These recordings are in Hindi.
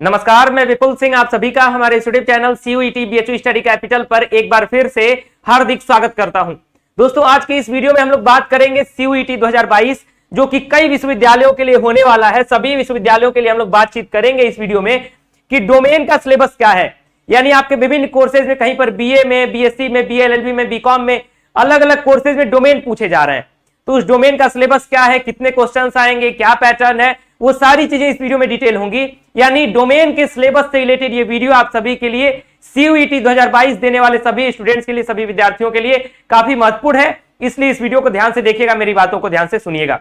नमस्कार, मैं विपुल सिंह आप सभी का हमारे YouTube channel CUET BHU study capital पर एक बार फिर से हार्दिक स्वागत करता हूं। दोस्तों, आज की इस वीडियो में हम लोग बात करेंगे CUET 2022 जो कि कई विश्वविद्यालयों के लिए होने वाला है। सभी विश्वविद्यालयों के लिए हम लोग बातचीत करेंगे इस वीडियो में कि डोमेन का सिलेबस क्या है, यानी आपके विभिन्न कोर्सेज में कहीं पर BA में, BSc में, BA LLB में, BCom में अलग अलग कोर्सेज में डोमेन पूछे जा रहे हैं। तो उस डोमेन का सिलेबस क्या है, कितने क्वेश्चंस आएंगे, क्या पैटर्न है, वो सारी चीजें इस वीडियो में डिटेल होंगी। यानी डोमेन के सिलेबस से रिलेटेड ये वीडियो आप सभी के लिए CUET 2022 देने वाले सभी स्टूडेंट्स के लिए, सभी विद्यार्थियों के लिए काफी महत्वपूर्ण है। इसलिए इस वीडियो को ध्यान से देखिएगा, मेरी बातों को ध्यान से सुनिएगा।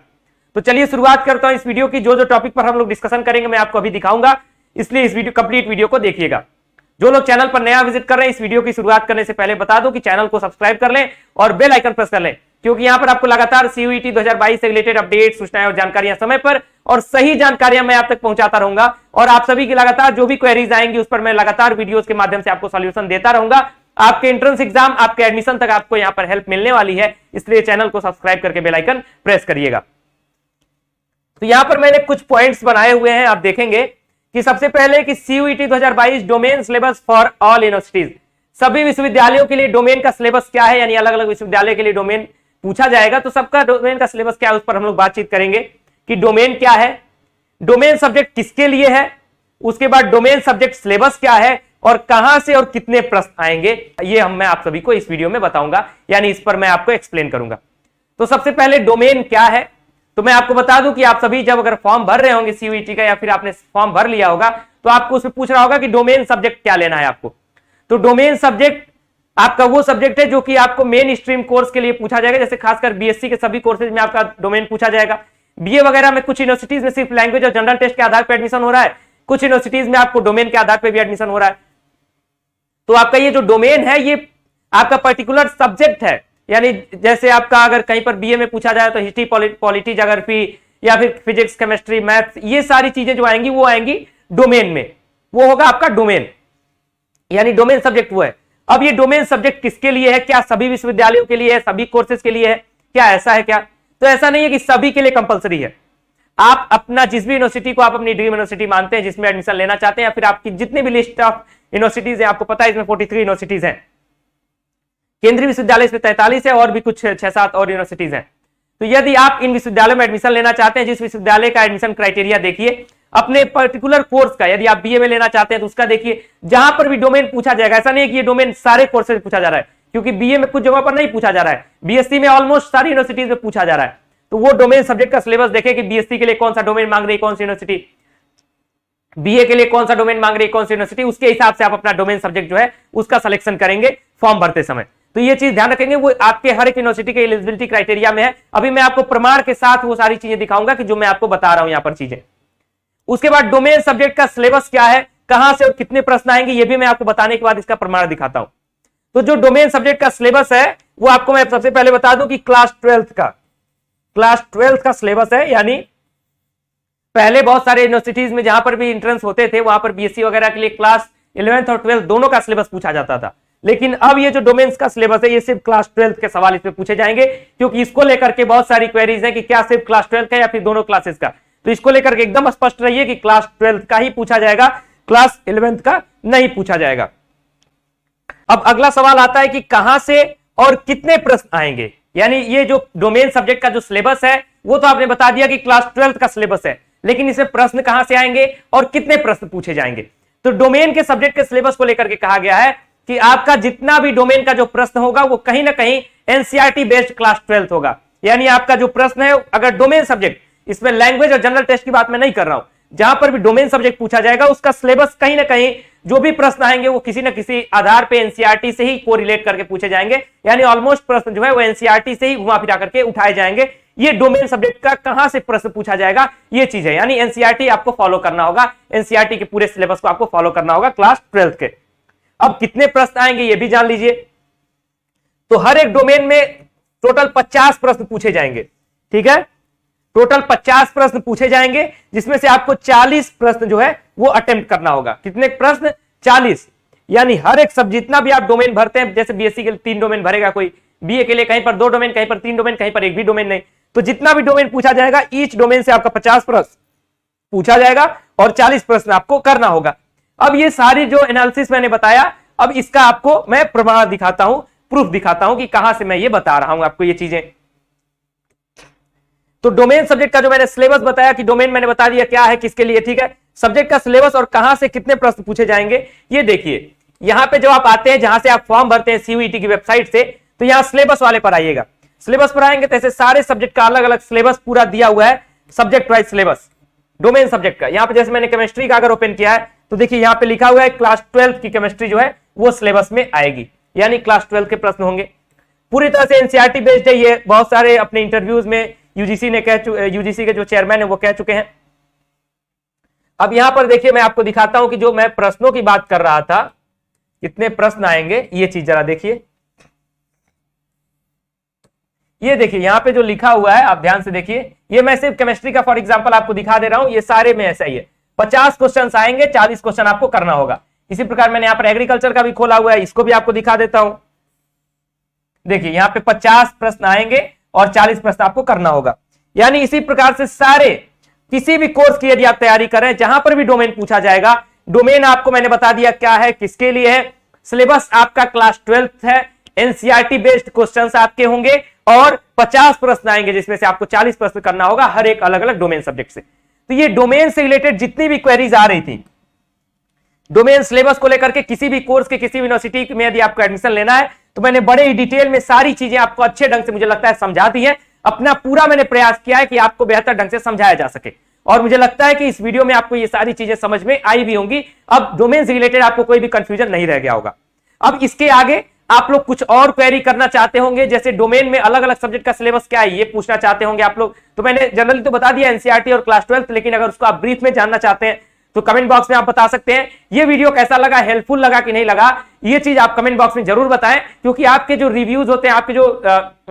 तो चलिए शुरुआत करता हूं इस वीडियो की। जो टॉपिक पर हम लोग डिस्कशन करेंगे मैं आपको अभी दिखाऊंगा, इसलिए इस वीडियो कंप्लीट वीडियो को देखिएगा। जो लोग चैनल पर नया विजिट कर रहे हैं, इस वीडियो की शुरुआत करने से पहले बता दो कि चैनल को सब्सक्राइब कर लें और बेल आइकन प्रेस कर लें, क्योंकि यहां पर आपको लगातार CUET 2022 से रिलेटेड अपडेट, सूचनाएं और जानकारियां समय पर और सही जानकारियां मैं आप तक पहुंचाता रहूंगा। और आप सभी की लगातार जो भी क्वेरीज आएंगी उस पर मैं लगातार वीडियोस के माध्यम से आपको सॉल्यूशन देता रहूंगा। आपके एंट्रेंस एग्जाम, आपके एडमिशन तक आपको यहां पर हेल्प मिलने वाली है, इसलिए चैनल को सब्सक्राइब करके बेल आइकन प्रेस करिएगा। तो यहां पर मैंने कुछ पॉइंट्स बनाए हुए हैं, आप देखेंगे कि सबसे पहले कि CUET 2022 domain syllabus for all universities, सभी विश्वविद्यालयों के लिए डोमेन का सिलेबस क्या है, यानी अलग अलग विश्वविद्यालय के लिए डोमेन पूछा जाएगा। तो सबका डोमेन का सिलेबस क्या है उस पर हम लोग बातचीत करेंगे कि डोमेन क्या है, डोमेन सब्जेक्ट किसके लिए है, उसके बाद डोमेन सब्जेक्ट सिलेबस क्या है और कहां से और कितने प्रश्न आएंगे, ये मैं आप सभी को इस वीडियो में बताऊंगा, यानी इस पर मैं आपको एक्सप्लेन करूंगा। तो सबसे पहले डोमेन क्या है, तो मैं आपको बता दूं कि आप सभी जब अगर फॉर्म भर रहे होंगे CUET का, या फिर आपने फॉर्म भर लिया होगा, तो आपको उसमें पूछ रहा होगा कि डोमेन सब्जेक्ट क्या लेना है आपको। तो डोमेन सब्जेक्ट आपका वो सब्जेक्ट है जो कि आपको मेन स्ट्रीम कोर्स के लिए पूछा जाएगा। जैसे खासकर BSc के सभी कोर्सेज में आपका डोमेन पूछा जाएगा। BA वगैरह में कुछ यूनिवर्सिटीज में सिर्फ लैंग्वेज और जनरल टेस्ट के आधार पर एडमिशन हो रहा है, कुछ यूनिवर्सिटीज में आपको डोमेन के आधार पर भी एडमिशन हो रहा है। तो आपका ये जो डोमेन है ये आपका पर्टिकुलर सब्जेक्ट है, यानी जैसे आपका अगर कहीं पर BA में पूछा जाए तो हिस्ट्री, पॉलिटी, ज्योग्राफी या फिर फिजिक्स, केमिस्ट्री, मैथ्स, ये सारी चीजें जो आएंगी वो आएंगी डोमेन में, वो होगा आपका डोमेन, यानी डोमेन सब्जेक्ट वो है। अब ये डोमेन सब्जेक्ट किसके लिए है, क्या सभी विश्वविद्यालयों के लिए है, सभी कोर्सेज के लिए है, क्या ऐसा है क्या? तो ऐसा नहीं है कि सभी के लिए कंपलसरी है। आप अपना जिस भी यूनिवर्सिटी को आप अपनी ड्रीम यूनिवर्सिटी मानते हैं, जिसमें एडमिशन लेना चाहते हैं, या फिर आपकी जितनी भी लिस्ट ऑफ यूनिवर्सिटीज है, आपको पता है इसमें 43 यूनिवर्सिटीज हैं, केंद्रीय विश्वविद्यालय इसमें 43 है और भी कुछ 6-7 और यूनिवर्सिटीज हैं। तो यदि आप इन विश्वविद्यालयों में एडमिशन लेना चाहते हैं, जिस विश्वविद्यालय का एडमिशन क्राइटेरिया देखिए, अपने पर्टिकुलर कोर्स का, यदि आप BA में लेना चाहते हैं तो उसका देखिए, जहां पर भी डोमेन पूछा जाएगा। ऐसा नहीं है कि ये डोमेन सारे कोर्सेज में पूछा जा रहा है, क्योंकि BA में कुछ जगह पर नहीं पूछा जा रहा है, BSc में ऑलमोस्ट सारी यूनिवर्सिटीज में पूछा जा रहा है। तो वो डोमेन सब्जेक्ट का सिलेबस देखें कि BSc के लिए कौन सा डोमेन मांग रही है कौन सी यूनिवर्सिटी, BA के लिए कौन सा डोमेन मांग रही है कौन सी यूनिवर्सिटी, उसके हिसाब से आप अपना डोमेन सब्जेक्ट जो है उसका सिलेक्शन करेंगे फॉर्म भरते समय। तो ये चीज ध्यान रखेंगे, वो आपके हर एक यूनिवर्सिटी के एलिजिबिलिटी क्राइटेरिया में है। अभी मैं आपको प्रमाण के साथ वो सारी चीजें दिखाऊंगा कि जो मैं आपको बता रहा हूं यहां पर चीजें। उसके बाद डोमेन सब्जेक्ट का सिलेबस क्या है, कहां से और कितने प्रश्न आएंगे, ये भी मैं आपको बताने के बाद इसका प्रमाण दिखाता हूं। तो जो डोमेन सब्जेक्ट का सिलेबस है वो आपको मैं सबसे पहले बता दूं कि क्लास 12th का सिलेबस है। यानी पहले बहुत सारे यूनिवर्सिटीज में जहां पर भी एंट्रेंस होते थे वहां पर BSc वगैरह के लिए क्लास 11th और 12th दोनों का सिलेबस पूछा जाता था, लेकिन अब ये जो डोमेन्स का सिलेबस है ये सिर्फ क्लास 12th के सवाल इसमें पूछे जाएंगे, क्योंकि इसको लेकर के बहुत सारी क्वेरीज है कि क्या सिर्फ क्लास 12th का या फिर दोनों क्लासेस का। तो इसको लेकर के एकदम स्पष्ट रहिए कि क्लास 12th का ही पूछा जाएगा, क्लास 11th का नहीं पूछा जाएगा। अब अगला सवाल आता है कि कहां से और कितने प्रश्न आएंगे, यानी ये जो डोमेन सब्जेक्ट का जो सिलेबस है वो तो आपने बता दिया कि क्लास 12th का सिलेबस है, लेकिन इसमें प्रश्न कहां से आएंगे और कितने प्रश्न पूछे जाएंगे। तो डोमेन के सब्जेक्ट के सिलेबस को लेकर के कहा गया है कि आपका जितना भी डोमेन का जो प्रश्न होगा वो कहीं ना कहीं NCERT बेस्ड क्लास 12th होगा। यानी आपका जो प्रश्न है, अगर डोमेन सब्जेक्ट, इसमें लैंग्वेज और जनरल टेस्ट की बात मैं नहीं कर रहा हूं, जहां पर भी डोमेन सब्जेक्ट पूछा जाएगा उसका सिलेबस कहीं ना कहीं जो भी प्रश्न आएंगे वो किसी न किसी आधार पे NCERT से ही कोरिलेट करके पूछे जाएंगे, यानी ऑलमोस्ट प्रश्न जो है वो NCERT से ही घुमा फिरा करके उठाए जाएंगे। ये डोमेन सब्जेक्ट का कहां से प्रश्न पूछा जाएगा ये चीज है, यानी NCERT आपको फॉलो करना होगा, NCERT के पूरे सिलेबस को आपको फॉलो करना होगा क्लास 12th के। अब कितने प्रश्न आएंगे ये भी जान लीजिए। तो हर एक डोमेन में टोटल 50 प्रश्न पूछे जाएंगे, ठीक है, टोटल 50 प्रश्न पूछे जाएंगे, जिसमें से आपको 40 प्रश्न जो है वो अटेम्प्ट करना होगा। कितने प्रश्न? 40। यानी हर एक सब जितना भी आप डोमेन भरते हैं, जैसे BSc के लिए 3 डोमेन भरेगा कोई, BA के लिए कहीं पर 2 डोमेन, कहीं पर 3 डोमेन, कहीं पर एक भी डोमेन नहीं, तो जितना भी डोमेन पूछा जाएगा ईच डोमेन से आपका 50 प्रश्न पूछा जाएगा और 40 प्रश्न आपको करना होगा। अब ये सारी जो एनालिसिस मैंने बताया, अब इसका आपको मैं प्रमाण दिखाता हूं, प्रूफ दिखाता हूं कि कहां से मैं ये बता रहा हूं आपको ये चीजें। तो डोमेन सब्जेक्ट का जो मैंने सिलेबस बताया कि डोमेन मैंने बता दिया क्या है, किसके लिए, ठीक है। सब्जेक्ट का सिलेबस और कहां से कितने प्रश्न पूछे जाएंगे ये देखिए। यहां पे जब आप आते हैं, जहां से आप फॉर्म भरते हैं सीयूईटी की वेबसाइट से, तो यहां सिलेबस वाले पर आइएगा। सिलेबस पर आएंगे तो ऐसे सारे सब्जेक्ट का अलग अलग सिलेबस पूरा दिया हुआ है, subject wise syllabus domain subject का। यहां पे जैसे मैंने केमिस्ट्री का अगर ओपन किया है तो देखिए यहां पे लिखा हुआ है क्लास 12 की केमिस्ट्री जो है वो सिलेबस में आएगी, यानी क्लास 12 के प्रश्न होंगे। पूरी तरह से एनसीईआरटी बेस्ड है ये। बहुत सारे अपने इंटरव्यूज में यूजीसी के जो चेयरमैन है वो कह चुके हैं। अब यहां पर देखिए मैं आपको दिखाता हूं कि जो मैं प्रश्नों की बात कर रहा था, कितने प्रश्न आएंगे ये चीज जरा देखिए। ये देखिए यहां पे जो लिखा हुआ है, आप ध्यान से देखिए। ये मैं सिर्फ केमिस्ट्री का फॉर एग्जांपल आपको दिखा दे रहा हूं, ये सारे में ऐसा ही है। 50 क्वेश्चन आएंगे, 40 क्वेश्चन आपको करना होगा। इसी प्रकार मैंने यहां पर एग्रीकल्चर का भी खोला हुआ है, इसको भी आपको दिखा देता हूं। देखिए यहां पे 50 प्रश्न आएंगे और 40 प्रश्न आपको करना होगा। यानी इसी प्रकार से सारे किसी भी कोर्स की यदि आप तैयारी करें, जहां पर भी डोमेन पूछा जाएगा, डोमेन आपको मैंने बता दिया क्या है, किसके लिए है। सिलेबस आपका क्लास 12 है, एनसीईआरटी बेस्ड क्वेश्चंस आपके होंगे और 50 प्रश्न आएंगे जिसमें से आपको 40 प्रश्न करना होगा हर एक अलग अलग डोमेन सब्जेक्ट से। तो ये डोमेन से रिलेटेड जितनी भी क्वेरीज आ रही थी, डोमेन सिलेबस को लेकर के, किसी भी कोर्स के किसी भी यूनिवर्सिटी में यदि आपको एडमिशन लेना है तो मैंने बड़े ही डिटेल में सारी चीजें आपको अच्छे ढंग से मुझे लगता है समझा दी है। अपना पूरा मैंने प्रयास किया है कि आपको बेहतर ढंग से समझाया जा सके, और मुझे लगता है कि इस वीडियो में आपको ये सारी चीजें समझ में आई भी होंगी। अब डोमेन से रिलेटेड आपको कोई भी कंफ्यूजन नहीं रह गया होगा। अब इसके आगे आप लोग कुछ और क्वेरी करना चाहते होंगे, जैसे डोमेन में अलग अलग सब्जेक्ट का सिलेबस क्या है ये पूछना चाहते होंगे आप लोग, तो मैंने जनरली तो बता दिया एनसीईआरटी और क्लास 12, लेकिन अगर उसको आप ब्रीफ में जानना चाहते हैं तो कमेंट बॉक्स में आप बता सकते हैं। ये वीडियो कैसा लगा, हेल्पफुल लगा कि नहीं लगा, ये चीज आप कमेंट बॉक्स में जरूर बताएं, क्योंकि आपके जो रिव्यूज होते हैं,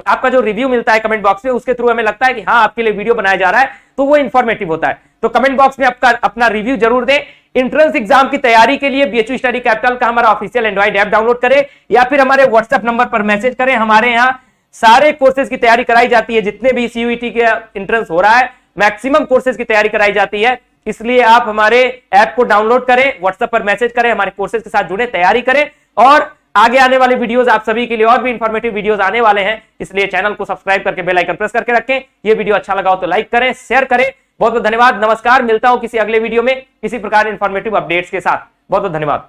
आपका जो रिव्यू मिलता है कमेंट बॉक्स में, उसके थ्रू हमें लगता है कि हाँ आपके लिए वीडियो बनाया जा रहा है, तो वो इंफॉर्मेटिव होता है। तो कमेंट बॉक्स में आपका अपना रिव्यू जरूर दें। एंट्रेंस एग्जाम की तैयारी के लिए बीएचयू स्टडी कैपिटल का हमारा ऑफिशियल एंड्रॉइड ऐप डाउनलोड करें या फिर हमारे व्हाट्सएप नंबर पर मैसेज करें। हमारे यहाँ सारे कोर्सेज की तैयारी कराई जाती है, जितने भी सीयूईटी के एंट्रेंस हो रहा है मैक्सिमम कोर्सेज की तैयारी कराई जाती है। इसलिए आप हमारे ऐप को डाउनलोड करें, व्हाट्सएप पर मैसेज करें, हमारे कोर्सेज के साथ जुड़े, तैयारी करें। और आगे आने वाले वीडियोस आप सभी के लिए और भी इंफॉर्मेटिव वीडियोस आने वाले हैं, इसलिए चैनल को सब्सक्राइब करके बेल आइकन प्रेस करके रखें। ये वीडियो अच्छा लगा हो तो लाइक करें, शेयर करें। बहुत बहुत धन्यवाद, नमस्कार। मिलता हूं किसी अगले वीडियो में किसी प्रकार इंफॉर्मेटिव अपडेट्स के साथ। बहुत बहुत धन्यवाद।